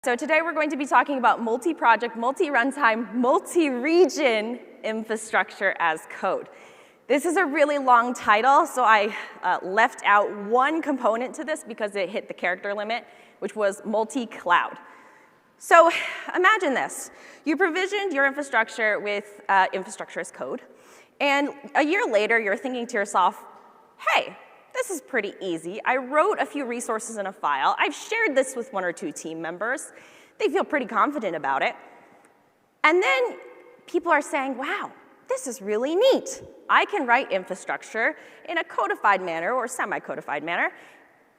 So today we're going to be talking about multi-project, multi-runtime, multi-region infrastructure as code. This is a really long title, so I left out one component to this because it hit the character limit, which was multi-cloud. So imagine this. You provisioned your infrastructure with infrastructure as code, and a year later you're thinking to yourself, hey, this is pretty easy. I wrote a few resources in a file. I've shared this with one or two team members. They feel pretty confident about it. And then people are saying, wow, this is really neat. I can write infrastructure in a codified manner or semi-codified manner,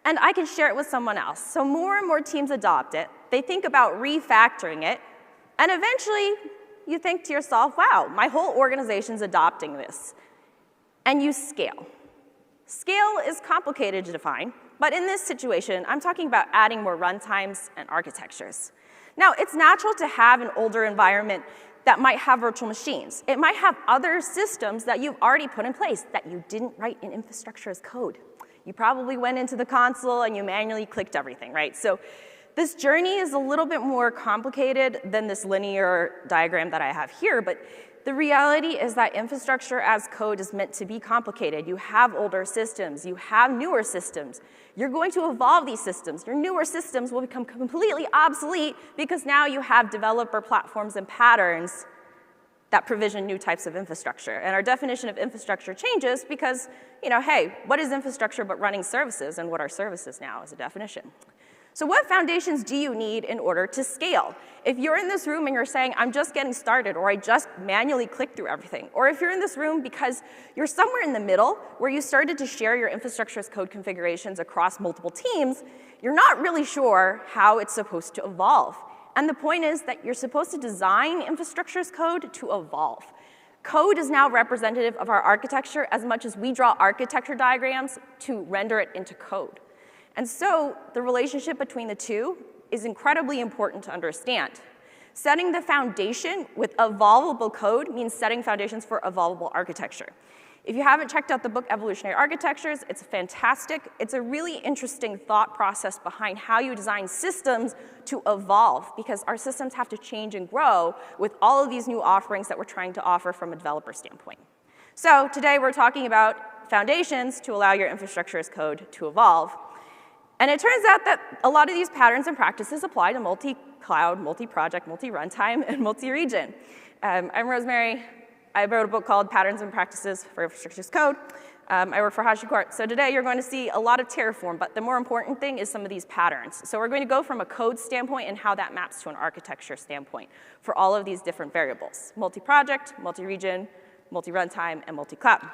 and I can share it with someone else. So more and more teams adopt it. They think about refactoring it, and eventually you think to yourself, wow, my whole organization's adopting this. And you scale. Scale is complicated to define, but in this situation, I'm talking about adding more runtimes and architectures. Now, it's natural to have an older environment that might have virtual machines. It might have other systems that you've already put in place that you didn't write in infrastructure as code. You probably went into the console and you manually clicked everything, right? So this journey is a little bit more complicated than this linear diagram that I have here, but the reality is that infrastructure as code is meant to be complicated. You have older systems, you have newer systems. You're going to evolve these systems. Your newer systems will become completely obsolete because now you have developer platforms and patterns that provision new types of infrastructure. And our definition of infrastructure changes because, hey, what is infrastructure but running services, and what are services now as a definition? So what foundations do you need in order to scale? If you're in this room and you're saying, I'm just getting started, or I just manually click through everything, or if you're in this room because you're somewhere in the middle where you started to share your infrastructure as code configurations across multiple teams, you're not really sure how it's supposed to evolve. And the point is that you're supposed to design infrastructure as code to evolve. Code is now representative of our architecture as much as we draw architecture diagrams to render it into code. And so the relationship between the two is incredibly important to understand. Setting the foundation with evolvable code means setting foundations for evolvable architecture. If you haven't checked out the book Evolutionary Architectures, it's fantastic. It's a really interesting thought process behind how you design systems to evolve, because our systems have to change and grow with all of these new offerings that we're trying to offer from a developer standpoint. So today we're talking about foundations to allow your infrastructure as code to evolve. And it turns out that a lot of these patterns and practices apply to multi-cloud, multi-project, multi-runtime, and multi-region. I'm Rosemary. I wrote a book called Patterns and Practices for Infrastructure as Code. I work for HashiCorp. So today you're going to see a lot of Terraform, but the more important thing is some of these patterns. So we're going to go from a code standpoint and how that maps to an architecture standpoint for all of these different variables: multi-project, multi-region, multi-runtime, and multi-cloud.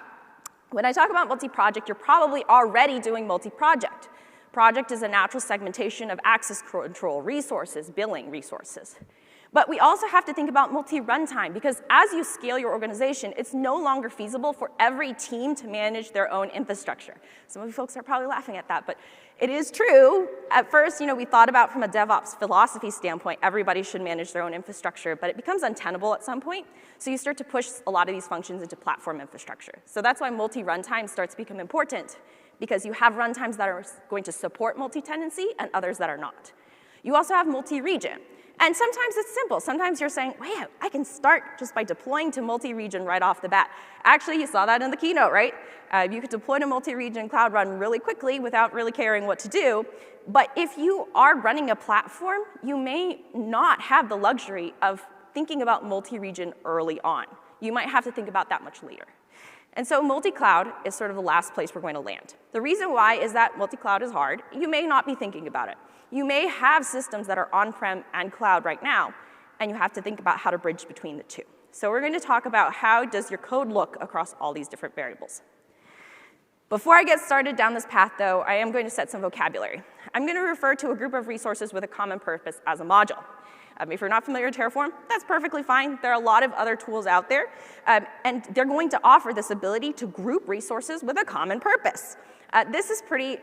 When I talk about multi-project, you're probably already doing multi-project. Project is a natural segmentation of access control, resources, billing resources. But we also have to think about multi-runtime, because as you scale your organization, it's no longer feasible for every team to manage their own infrastructure. Some of you folks are probably laughing at that, but it is true. At first, we thought about from a DevOps philosophy standpoint, everybody should manage their own infrastructure, but it becomes untenable at some point. So you start to push a lot of these functions into platform infrastructure. So that's why multi-runtime starts to become important, because you have runtimes that are going to support multi-tenancy and others that are not. You also have multi-region. And sometimes it's simple. Sometimes you're saying, wow, I can start just by deploying to multi-region right off the bat. Actually, you saw that in the keynote, right? You could deploy to multi-region Cloud Run really quickly without really caring what to do. But if you are running a platform, you may not have the luxury of thinking about multi-region early on. You might have to think about that much later. And so multi-cloud is sort of the last place we're going to land. The reason why is that multi-cloud is hard. You may not be thinking about it. You may have systems that are on-prem and cloud right now, and you have to think about how to bridge between the two. So we're going to talk about how does your code look across all these different variables. Before I get started down this path, though, I am going to set some vocabulary. I'm going to refer to a group of resources with a common purpose as a module. If you're not familiar with Terraform, that's perfectly fine. There are a lot of other tools out there, and they're going to offer this ability to group resources with a common purpose. This is pretty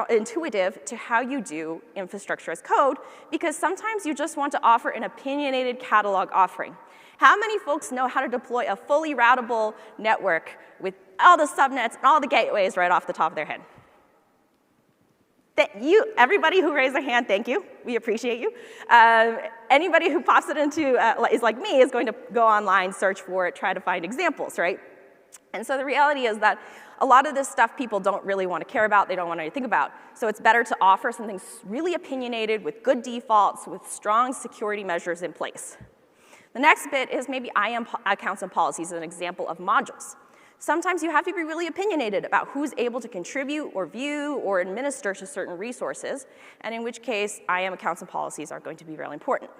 intuitive to how you do infrastructure as code, because sometimes you just want to offer an opinionated catalog offering. How many folks know how to deploy a fully routable network with all the subnets and all the gateways right off the top of their head? Everybody who raised their hand, thank you. We appreciate you. Anybody who pops it into, is like me, is going to go online, search for it, try to find examples, right? And so the reality is that a lot of this stuff people don't really want to care about, they don't want to think about. So it's better to offer something really opinionated with good defaults, with strong security measures in place. The next bit is maybe IAM accounts and policies as an example of modules. Sometimes you have to be really opinionated about who's able to contribute or view or administer to certain resources, and in which case IAM accounts and policies are going to be really important.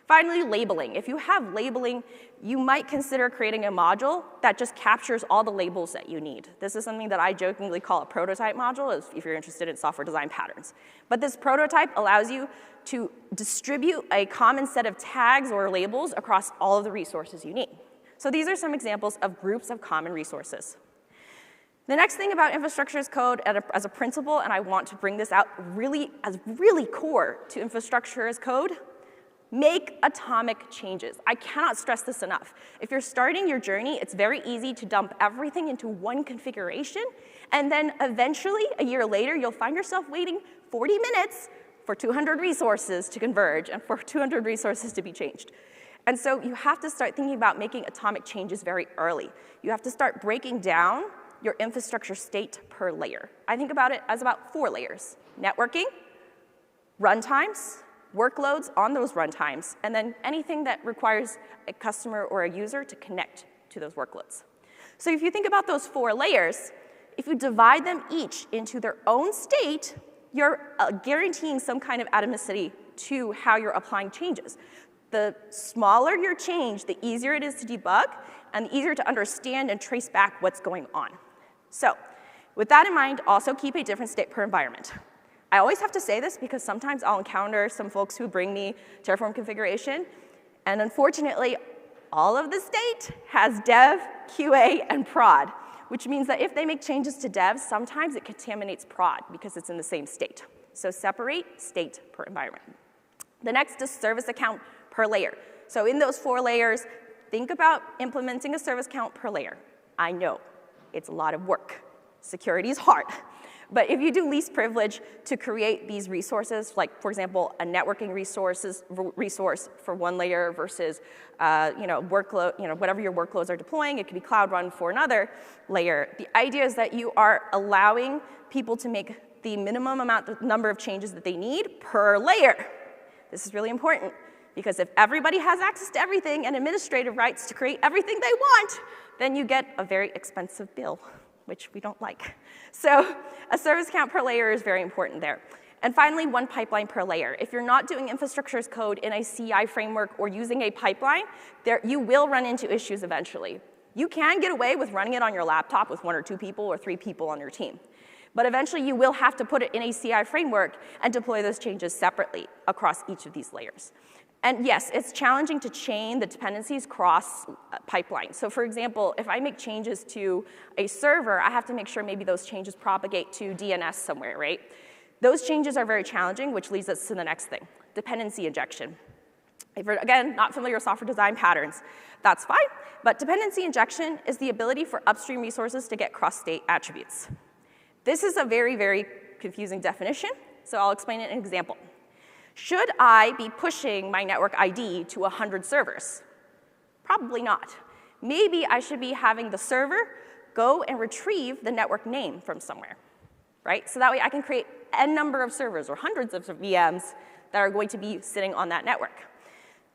Finally, labeling. If you have labeling, you might consider creating a module that just captures all the labels that you need. This is something that I jokingly call a prototype module, if you're interested in software design patterns. But this prototype allows you to distribute a common set of tags or labels across all of the resources you need. So these are some examples of groups of common resources. The next thing about infrastructure as code as a principle, and I want to bring this out really core to infrastructure as code, make atomic changes. I cannot stress this enough. If you're starting your journey, it's very easy to dump everything into one configuration, and then eventually, a year later, you'll find yourself waiting 40 minutes for 200 resources to converge and for 200 resources to be changed. And so you have to start thinking about making atomic changes very early. You have to start breaking down your infrastructure state per layer. I think about it as about 4 layers: networking, runtimes, workloads on those runtimes, and then anything that requires a customer or a user to connect to those workloads. So if you think about those 4 layers, if you divide them each into their own state, you're guaranteeing some kind of atomicity to how you're applying changes. The smaller your change, the easier it is to debug, and the easier to understand and trace back what's going on. So with that in mind, also keep a different state per environment. I always have to say this because sometimes I'll encounter some folks who bring me Terraform configuration, and unfortunately, all of the state has dev, QA, and prod, which means that if they make changes to dev, sometimes it contaminates prod because it's in the same state. So separate state per environment. The next is service account per layer. So in those 4 layers, think about implementing a service count per layer. I know, it's a lot of work. Security is hard. But if you do least privilege to create these resources, like, for example, a networking resource for one layer versus workload, whatever your workloads are deploying, it could be Cloud Run for another layer. The idea is that you are allowing people to make the minimum number of changes that they need per layer. This is really important, because if everybody has access to everything and administrative rights to create everything they want, then you get a very expensive bill, which we don't like. So a service count per layer is very important there. And finally, one pipeline per layer. If you're not doing infrastructure as code in a CI framework or using a pipeline, you will run into issues eventually. You can get away with running it on your laptop with 1 or 2 people or 3 people on your team. But eventually, you will have to put it in a CI framework and deploy those changes separately across each of these layers. And yes, it's challenging to chain the dependencies cross pipelines. So for example, if I make changes to a server, I have to make sure maybe those changes propagate to DNS somewhere, right? Those changes are very challenging, which leads us to the next thing, dependency injection. If you're, again, not familiar with software design patterns, that's fine. But dependency injection is the ability for upstream resources to get cross-state attributes. This is a very, very confusing definition, so I'll explain it in an example. Should I be pushing my network ID to 100 servers? Probably not. Maybe I should be having the server go and retrieve the network name from somewhere, right? So that way I can create n number of servers or hundreds of VMs that are going to be sitting on that network.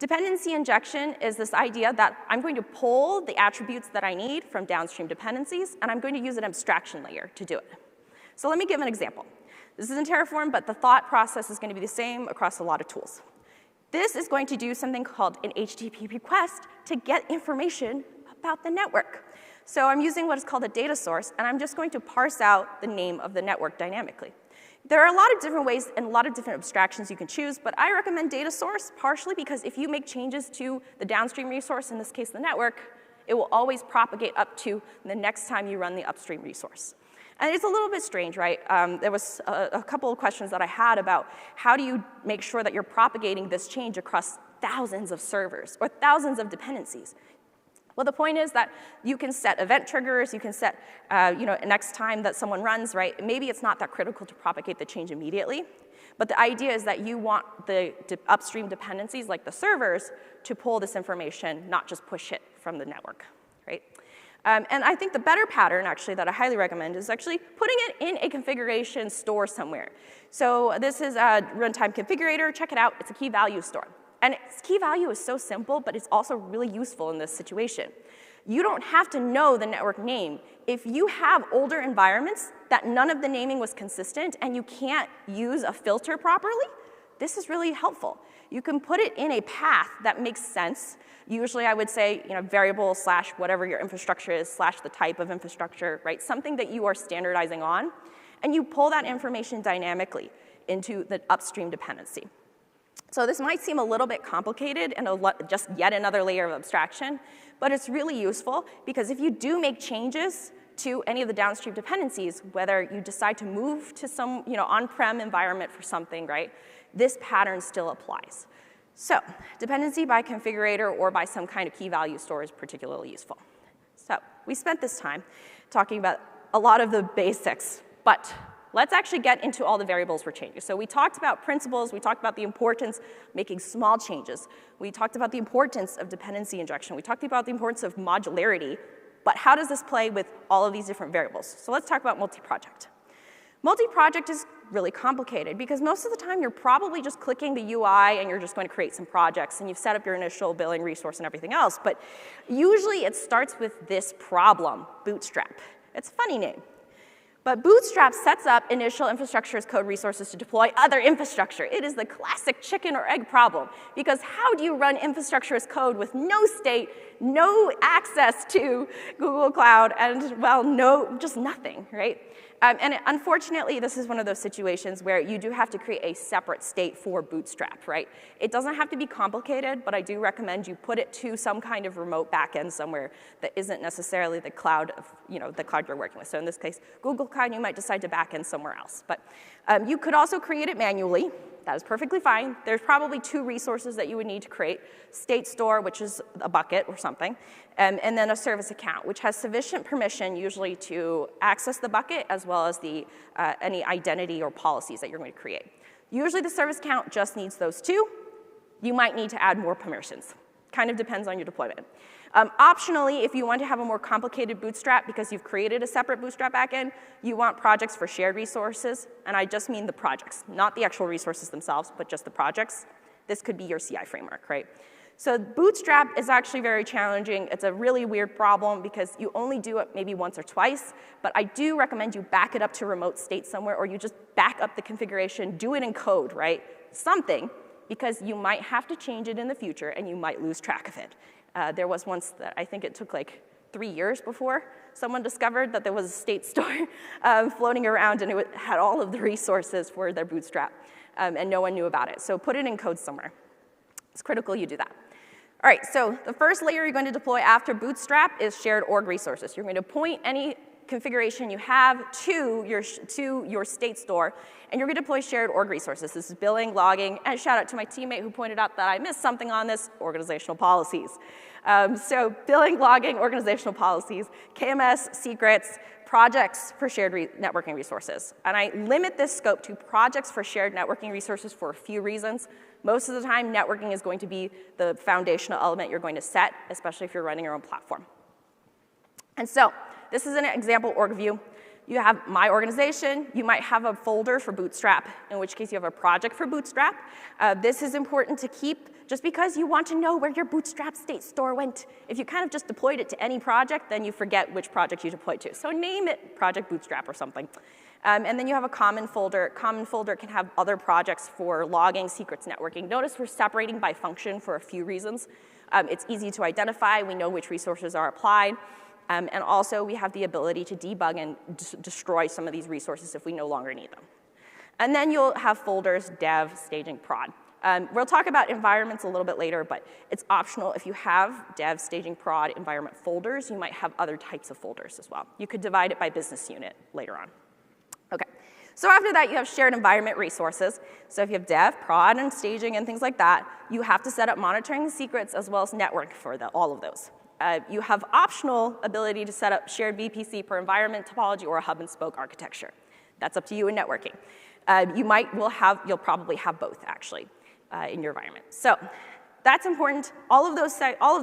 Dependency injection is this idea that I'm going to pull the attributes that I need from downstream dependencies, and I'm going to use an abstraction layer to do it. So let me give an example. This is in Terraform, but the thought process is going to be the same across a lot of tools. This is going to do something called an HTTP request to get information about the network. So I'm using what is called a data source, and I'm just going to parse out the name of the network dynamically. There are a lot of different ways and a lot of different abstractions you can choose, but I recommend data source partially because if you make changes to the downstream resource, in this case the network, it will always propagate up to the next time you run the upstream resource. And it's a little bit strange, right? There was a couple of questions that I had about how do you make sure that you're propagating this change across thousands of servers or thousands of dependencies. Well, the point is that you can set event triggers, you can set, next time that someone runs, right? Maybe it's not that critical to propagate the change immediately, but the idea is that you want the upstream dependencies, like the servers, to pull this information, not just push it from the network, right? And I think the better pattern, actually, that I highly recommend is actually putting it in a configuration store somewhere. So this is a runtime configurator. Check it out. It's a key value store. And its key value is so simple, but it's also really useful in this situation. You don't have to know the network name. If you have older environments that none of the naming was consistent and you can't use a filter properly, this is really helpful. You can put it in a path that makes sense. Usually I would say, variable / whatever your infrastructure is / the type of infrastructure, right? Something that you are standardizing on. And you pull that information dynamically into the upstream dependency. So this might seem a little bit complicated and just yet another layer of abstraction, but it's really useful because if you do make changes to any of the downstream dependencies, whether you decide to move to some on-prem environment for something, right, this pattern still applies. So dependency by configurator or by some kind of key value store is particularly useful. So we spent this time talking about a lot of the basics, but let's actually get into all the variables we're changing. So we talked about principles, we talked about the importance of making small changes, we talked about the importance of dependency injection, we talked about the importance of modularity, but how does this play with all of these different variables? So let's talk about multi-project. Multi-project is really complicated because most of the time you're probably just clicking the UI and you're just going to create some projects and you've set up your initial billing resource and everything else, but usually it starts with this problem, bootstrap. It's a funny name. But Bootstrap sets up initial infrastructure as code resources to deploy other infrastructure. It is the classic chicken or egg problem, because how do you run infrastructure as code with no state, no access to Google Cloud, and, well, just nothing, right? And unfortunately, this is one of those situations where you do have to create a separate state for Bootstrap, right? It doesn't have to be complicated, but I do recommend you put it to some kind of remote backend somewhere that isn't necessarily the cloud of, the cloud you're working with. So in this case, Google Cloud, you might decide to backend somewhere else. But you could also create it manually. That is perfectly fine. There's probably 2 resources that you would need to create: state store, which is a bucket or something, and then a service account, which has sufficient permission usually to access the bucket as well as any identity or policies that you're going to create. Usually the service account just needs those 2. You might need to add more permissions. Kind of depends on your deployment. Optionally, if you want to have a more complicated Bootstrap because you've created a separate Bootstrap backend, you want projects for shared resources, and I just mean the projects, not the actual resources themselves, but just the projects. This could be your CI framework, right? So Bootstrap is actually very challenging. It's a really weird problem because you only do it maybe once or twice, but I do recommend you back it up to remote state somewhere, or you just back up the configuration, do it in code, right? Something, because you might have to change it in the future and you might lose track of it. There was once that I think it took like 3 years before someone discovered that there was a state store floating around and it had all of the resources for their Bootstrap, and no one knew about it. So put it in code somewhere. It's critical you do that. All right, so the first layer you're going to deploy after Bootstrap is shared org resources. You're going to point any configuration you have to your state store, and you're going to deploy shared org resources. This is billing, logging, and shout out to my teammate who pointed out that I missed something on this, organizational policies. So billing, logging, organizational policies, KMS, secrets, projects for shared networking resources. And I limit this scope to projects for shared networking resources for a few reasons. Most of the time, networking is going to be the foundational element you're going to set, especially if you're running your own platform. And so this is an example org view. You have my organization. You might have a folder for Bootstrap, in which case you have a project for Bootstrap. This is important to keep just because you want to know where your Bootstrap state store went. If you kind of just deployed it to any project, then you forget which project you deployed to. So name it Project Bootstrap or something. And then you have a common folder. Common folder can have other projects for logging, secrets, networking. Notice we're separating by function for a few reasons. It's easy to identify. We know which resources are applied. And also, we have the ability to debug and destroy some of these resources if we no longer need them. And then you'll have folders, dev, staging, prod. We'll talk about environments a little bit later, but it's optional. If you have dev, staging, prod, environment folders, you might have other types of folders as well. You could divide it by business unit later on. OK. So after that, you have shared environment resources. So if you have dev, prod, and staging and things like that, you have to set up monitoring secrets as well as network for all of those. You have optional ability to set up shared VPC per environment topology or a hub and spoke architecture. That's up to you in networking. You'll probably have both, actually, in your environment. So that's important. All of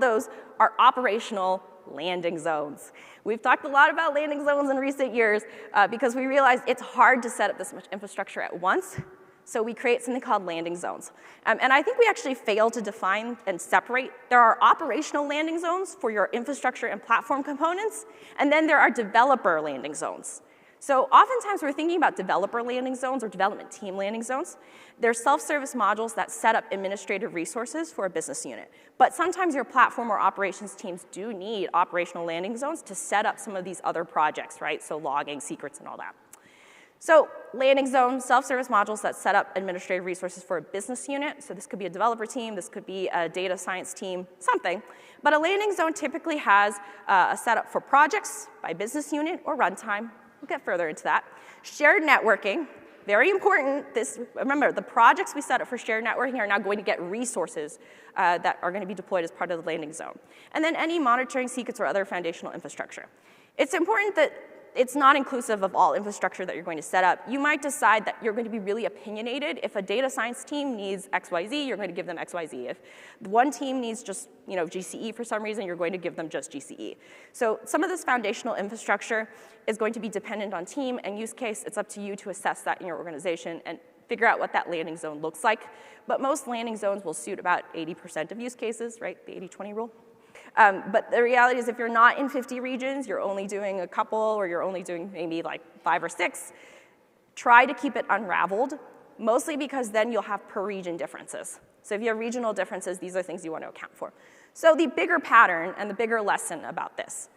those are operational landing zones. We've talked a lot about landing zones in recent years because we realized it's hard to set up this much infrastructure at once. So we create something called landing zones. And I think we actually fail to define and separate. There are operational landing zones for your infrastructure and platform components, and then there are developer landing zones. So oftentimes we're thinking about developer landing zones or development team landing zones. They're self-service modules that set up administrative resources for a business unit. But sometimes your platform or operations teams do need operational landing zones to set up some of these other projects, right? So logging, secrets, and all that. So landing zones, self-service modules that set up administrative resources for a business unit. So this could be a developer team, this could be a data science team, something. But a landing zone typically has a setup for projects by business unit or runtime. We'll get further into that. Shared networking, very important. Remember, the projects we set up for shared networking are now going to get resources that are going to be deployed as part of the landing zone. And then any monitoring, secrets, or other foundational infrastructure. It's important that it's not inclusive of all infrastructure that you're going to set up. You might decide that you're going to be really opinionated. If a data science team needs XYZ, you're going to give them XYZ. If one team needs just GCE for some reason, you're going to give them just GCE. So some of this foundational infrastructure is going to be dependent on team and use case. It's up to you to assess that in your organization and figure out what that landing zone looks like. But most landing zones will suit about 80% of use cases, right? The 80-20 rule. But the reality is if you're not in 50 regions, you're only doing a couple, or you're only doing maybe like 5 or 6, try to keep it unraveled, mostly because then you'll have per region differences. So if you have regional differences, these are things you want to account for. So the bigger pattern and the bigger lesson about this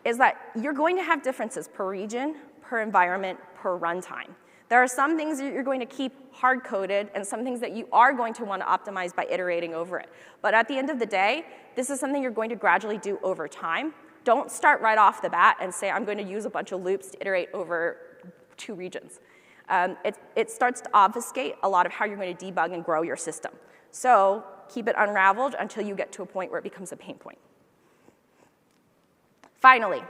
is that you're going to have differences per region, per environment, per runtime. There are some things that you're going to keep hard-coded and some things that you are going to want to optimize by iterating over it. But at the end of the day, this is something you're going to gradually do over time. Don't start right off the bat and say, I'm going to use a bunch of loops to iterate over 2 regions. It starts to obfuscate a lot of how you're going to debug and grow your system. So keep it unraveled until you get to a point where it becomes a pain point. Finally,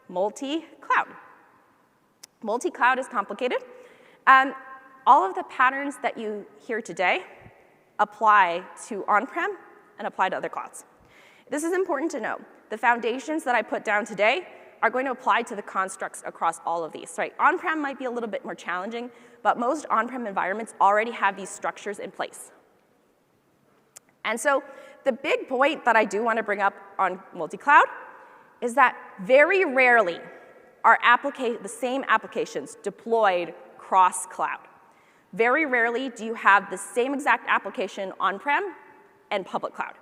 multi-cloud. Multi-cloud is complicated. All of the patterns that you hear today apply to on-prem and apply to other clouds. This is important to know. The foundations that I put down today are going to apply to the constructs across all of these, right? On-prem might be a little bit more challenging, but most on-prem environments already have these structures in place. And so the big point that I do want to bring up on multi-cloud is that very rarely are the same applications deployed cross-cloud. Very rarely do you have the same exact application on-prem and public cloud.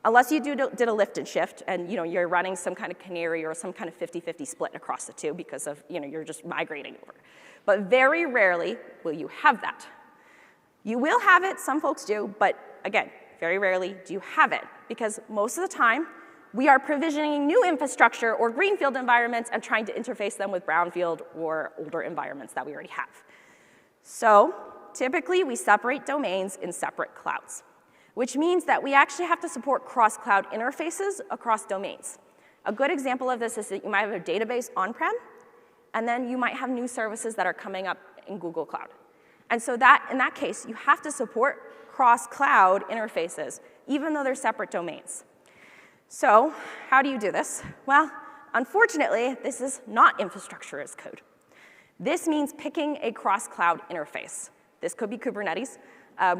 Unless you did a lift and shift and you're running some kind of canary or some kind of 50-50 split across the two because of you're just migrating over. But very rarely will you have that. You will have it, some folks do, but again, very rarely do you have it because most of the time we are provisioning new infrastructure or greenfield environments and trying to interface them with brownfield or older environments that we already have. So typically we separate domains in separate clouds, which means that we actually have to support cross-cloud interfaces across domains. A good example of this is that you might have a database on-prem, and then you might have new services that are coming up in Google Cloud. And so in that case, you have to support cross-cloud interfaces, even though they're separate domains. So how do you do this? Well, unfortunately, this is not infrastructure as code. This means picking a cross-cloud interface. This could be Kubernetes.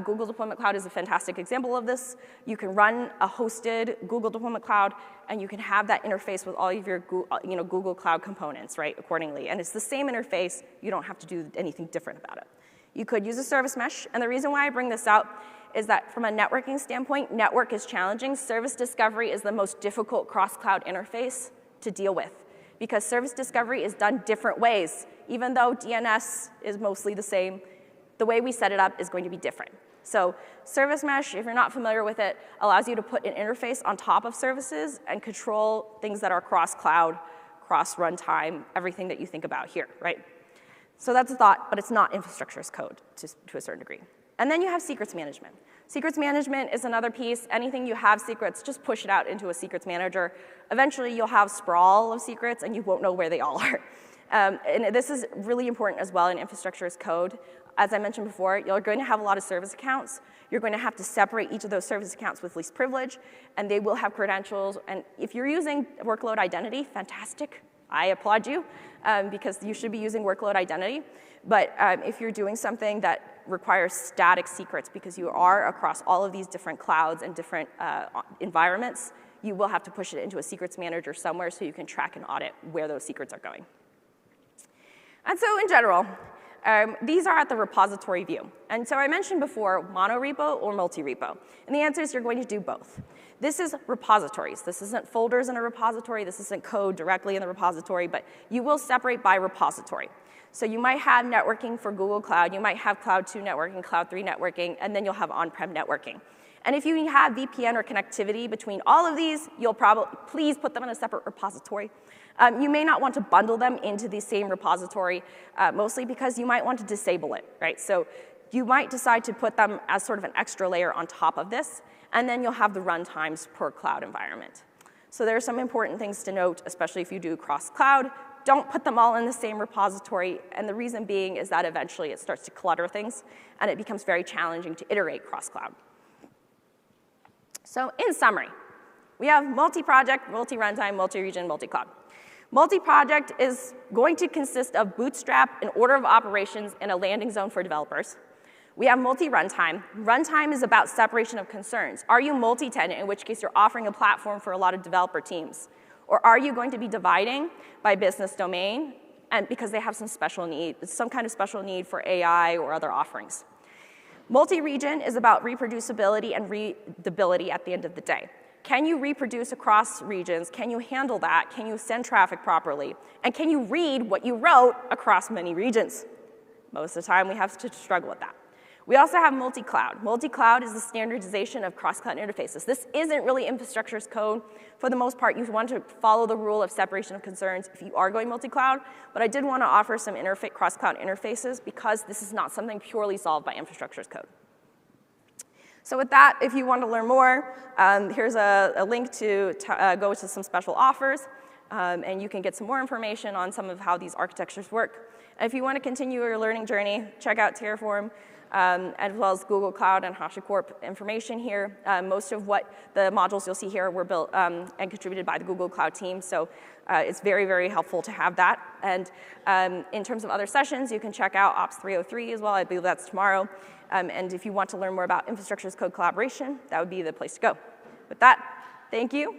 Google Deployment Cloud is a fantastic example of this. You can run a hosted Google Deployment Cloud, and you can have that interface with all of your Google Cloud components, right, accordingly. And it's the same interface. You don't have to do anything different about it. You could use a service mesh, and the reason why I bring this out is that from a networking standpoint, network is challenging. Service discovery is the most difficult cross-cloud interface to deal with because service discovery is done different ways. Even though DNS is mostly the same, the way we set it up is going to be different. So service mesh, if you're not familiar with it, allows you to put an interface on top of services and control things that are cross-cloud, cross-runtime, everything that you think about here, right? So that's a thought, but it's not infrastructure as code to a certain degree. And then you have secrets management. Secrets management is another piece. Anything you have secrets, just push it out into a secrets manager. Eventually, you'll have sprawl of secrets, and you won't know where they all are. And this is really important as well in infrastructure as code. As I mentioned before, you're going to have a lot of service accounts. You're going to have to separate each of those service accounts with least privilege, and they will have credentials. And if you're using workload identity, fantastic. I applaud you, because you should be using workload identity. But if you're doing something that requires static secrets, because you are across all of these different clouds and different environments, you will have to push it into a secrets manager somewhere so you can track and audit where those secrets are going. And so in general, these are at the repository view. And so I mentioned before, monorepo or multi-repo. And the answer is you're going to do both. This is repositories. This isn't folders in a repository. This isn't code directly in the repository, but you will separate by repository. So you might have networking for Google Cloud. You might have Cloud 2 networking, Cloud 3 networking, and then you'll have on-prem networking. And if you have VPN or connectivity between all of these, you'll probably, please put them in a separate repository. You may not want to bundle them into the same repository, mostly because you might want to disable it, right? So you might decide to put them as sort of an extra layer on top of this, and then you'll have the runtimes per cloud environment. So there are some important things to note, especially if you do cross-cloud. Don't put them all in the same repository, and the reason being is that eventually it starts to clutter things, and it becomes very challenging to iterate cross-cloud. So in summary, we have multi-project, multi-runtime, multi-region, multi-cloud. Multi-project is going to consist of bootstrap, an order of operations, and a landing zone for developers. We have multi-runtime. Runtime is about separation of concerns. Are you multi-tenant, in which case you're offering a platform for a lot of developer teams? Or are you going to be dividing by business domain, and because they have some special need, some kind of special need for AI or other offerings? Multi-region is about reproducibility and readability at the end of the day. Can you reproduce across regions? Can you handle that? Can you send traffic properly? And can you read what you wrote across many regions? Most of the time, we have to struggle with that. We also have multi-cloud. Multi-cloud is the standardization of cross-cloud interfaces. This isn't really infrastructure as code. For the most part, you want to follow the rule of separation of concerns if you are going multi-cloud, but I did want to offer some cross-cloud interfaces because this is not something purely solved by infrastructure as code. So with that, if you want to learn more, here's a link to go to some special offers, and you can get some more information on some of how these architectures work. And if you want to continue your learning journey, check out Terraform, as well as Google Cloud and HashiCorp information here. Most of what the modules you'll see here were built and contributed by the Google Cloud team, so it's very, very helpful to have that. And in terms of other sessions, you can check out Ops 303 as well. I believe that's tomorrow. And if you want to learn more about infrastructure as code collaboration, that would be the place to go. With that, thank you.